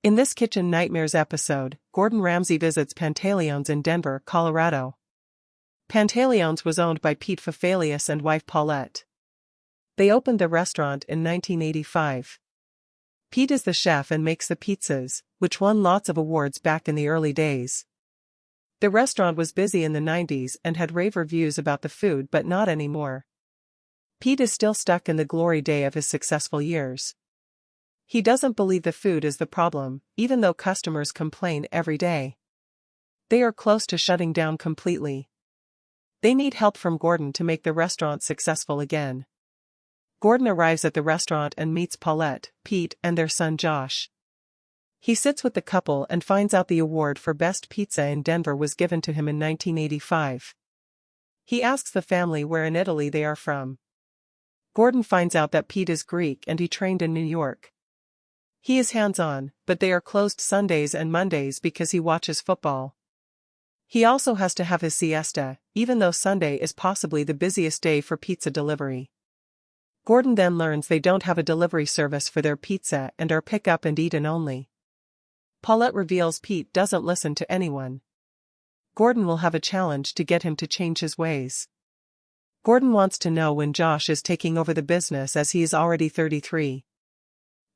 In this Kitchen Nightmares episode, Gordon Ramsay visits Pantaleone's in Denver, Colorado. Pantaleone's was owned by Pete Fafalius and wife Paulette. They opened the restaurant in 1985. Pete is the chef and makes the pizzas, which won lots of awards back in the early days. The restaurant was busy in the 90s and had rave reviews about the food, but not anymore. Pete is still stuck in the glory day of his successful years. He doesn't believe the food is the problem, even though customers complain every day. They are close to shutting down completely. They need help from Gordon to make the restaurant successful again. Gordon arrives at the restaurant and meets Paulette, Pete, and their son Josh. He sits with the couple and finds out the award for Best Pizza in Denver was given to him in 1985. He asks the family where in Italy they are from. Gordon finds out that Pete is Greek and he trained in New York. He is hands-on, but they are closed Sundays and Mondays because he watches football. He also has to have his siesta, even though Sunday is possibly the busiest day for pizza delivery. Gordon then learns they don't have a delivery service for their pizza and are pick up and eaten only. Paulette reveals Pete doesn't listen to anyone. Gordon will have a challenge to get him to change his ways. Gordon wants to know when Josh is taking over the business as he is already 33.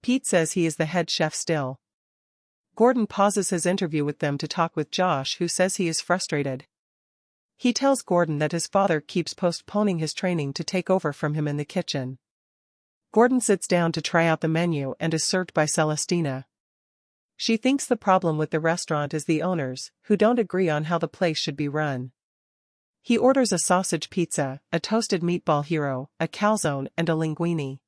Pete says he is the head chef still. Gordon pauses his interview with them to talk with Josh, who says he is frustrated. He tells Gordon that his father keeps postponing his training to take over from him in the kitchen. Gordon sits down to try out the menu and is served by Celestina. She thinks the problem with the restaurant is the owners, who don't agree on how the place should be run. He orders a sausage pizza, a toasted meatball hero, a calzone, and a linguine.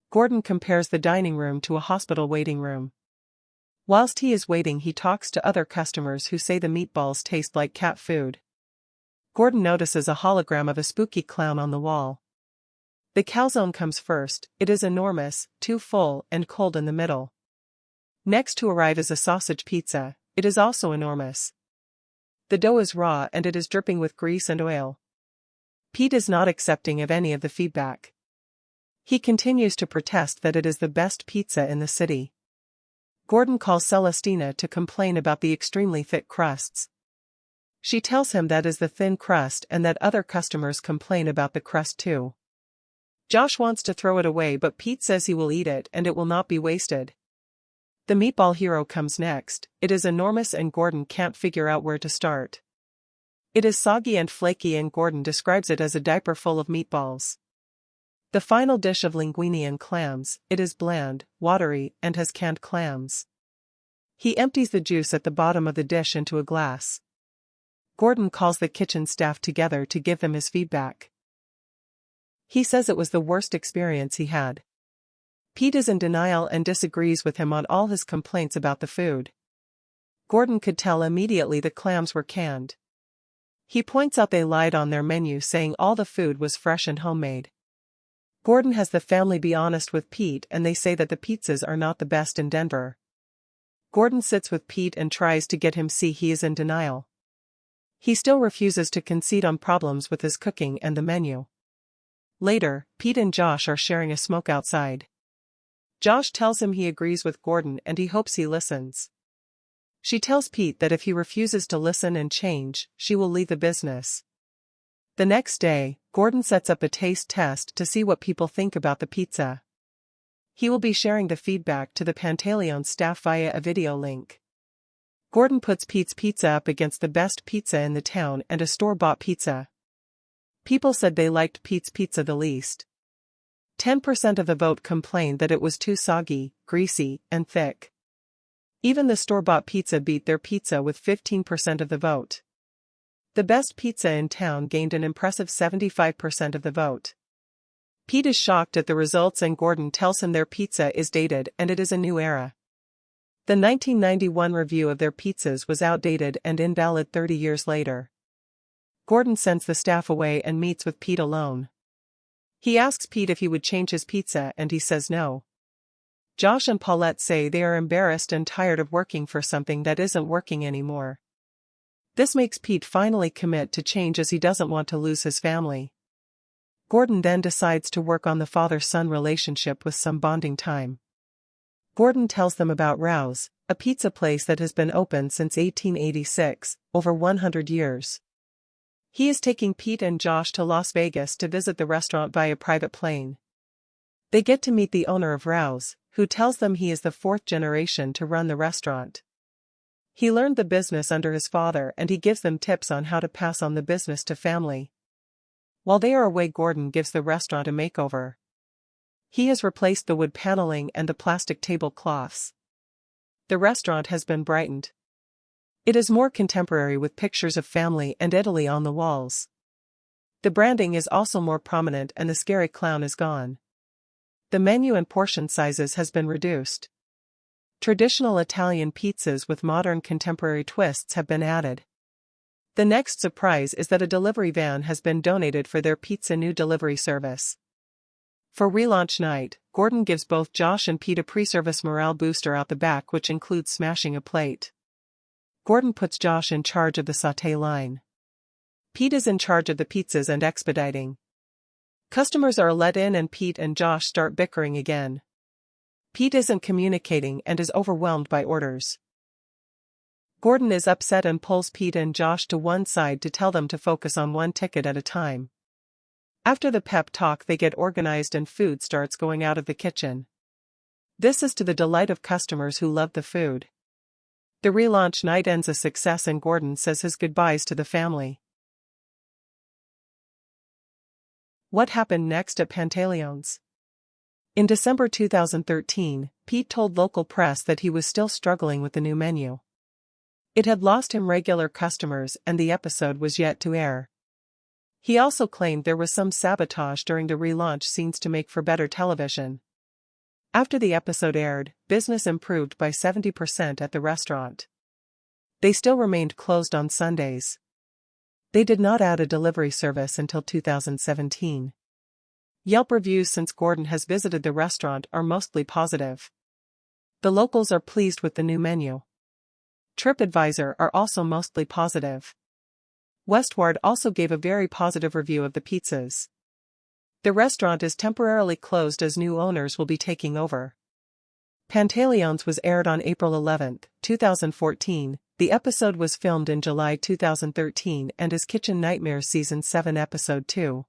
Gordon compares the dining room to a hospital waiting room. Whilst he is waiting, he talks to other customers who say the meatballs taste like cat food. Gordon notices a hologram of a spooky clown on the wall. The calzone comes first. It is enormous, too full, and cold in the middle. Next to arrive is a sausage pizza. It is also enormous. The dough is raw and it is dripping with grease and oil. Pete is not accepting of any of the feedback. He continues to protest that it is the best pizza in the city. Gordon calls Celestina to complain about the extremely thick crusts. She tells him that is the thin crust and that other customers complain about the crust too. Josh wants to throw it away, but Pete says he will eat it and it will not be wasted. The meatball hero comes next. It is enormous and Gordon can't figure out where to start. It is soggy and flaky and Gordon describes it as a diaper full of meatballs. The final dish of linguine and clams, it is bland, watery, and has canned clams. He empties the juice at the bottom of the dish into a glass. Gordon calls the kitchen staff together to give them his feedback. He says it was the worst experience he had. Pete is in denial and disagrees with him on all his complaints about the food. Gordon could tell immediately the clams were canned. He points out they lied on their menu saying all the food was fresh and homemade. Gordon has the family be honest with Pete and they say that the pizzas are not the best in Denver. Gordon sits with Pete and tries to get him see he is in denial. He still refuses to concede on problems with his cooking and the menu. Later, Pete and Josh are sharing a smoke outside. Josh tells him he agrees with Gordon and he hopes he listens. She tells Pete that if he refuses to listen and change, she will leave the business. The next day, Gordon sets up a taste test to see what people think about the pizza. He will be sharing the feedback to the Pantaleone staff via a video link. Gordon puts Pete's pizza up against the best pizza in the town and a store-bought pizza. People said they liked Pete's pizza the least. 10% of the vote complained that it was too soggy, greasy, and thick. Even the store-bought pizza beat their pizza with 15% of the vote. The best pizza in town gained an impressive 75% of the vote. Pete is shocked at the results and Gordon tells him their pizza is dated and it is a new era. The 1991 review of their pizzas was outdated and invalid 30 years later. Gordon sends the staff away and meets with Pete alone. He asks Pete if he would change his pizza and he says no. Josh and Paulette say they are embarrassed and tired of working for something that isn't working anymore. This makes Pete finally commit to change as he doesn't want to lose his family. Gordon then decides to work on the father-son relationship with some bonding time. Gordon tells them about Rouse, a pizza place that has been open since 1886, over 100 years. He is taking Pete and Josh to Las Vegas to visit the restaurant via private plane. They get to meet the owner of Rouse, who tells them he is the fourth generation to run the restaurant. He learned the business under his father and he gives them tips on how to pass on the business to family. While they are away, Gordon gives the restaurant a makeover. He has replaced the wood paneling and the plastic tablecloths. The restaurant has been brightened. It is more contemporary with pictures of family and Italy on the walls. The branding is also more prominent and the scary clown is gone. The menu and portion sizes has been reduced. Traditional Italian pizzas with modern contemporary twists have been added. The next surprise is that a delivery van has been donated for their pizza new delivery service. For relaunch night, Gordon gives both Josh and Pete a pre-service morale booster out the back, which includes smashing a plate. Gordon puts Josh in charge of the sauté line. Pete is in charge of the pizzas and expediting. Customers are let in and Pete and Josh start bickering again. Pete isn't communicating and is overwhelmed by orders. Gordon is upset and pulls Pete and Josh to one side to tell them to focus on one ticket at a time. After the pep talk, they get organized and food starts going out of the kitchen. This is to the delight of customers who love the food. The relaunch night ends a success and Gordon says his goodbyes to the family. What happened next at Pantaleone's? In December 2013, Pete told local press that he was still struggling with the new menu. It had lost him regular customers and the episode was yet to air. He also claimed there was some sabotage during the relaunch scenes to make for better television. After the episode aired, business improved by 70% at the restaurant. They still remained closed on Sundays. They did not add a delivery service until 2017. Yelp reviews since Gordon has visited the restaurant are mostly positive. The locals are pleased with the new menu. TripAdvisor are also mostly positive. Westward also gave a very positive review of the pizzas. The restaurant is temporarily closed as new owners will be taking over. Pantaleone's was aired on April 11, 2014. The episode was filmed in July 2013 and is Kitchen Nightmares Season 7 Episode 2.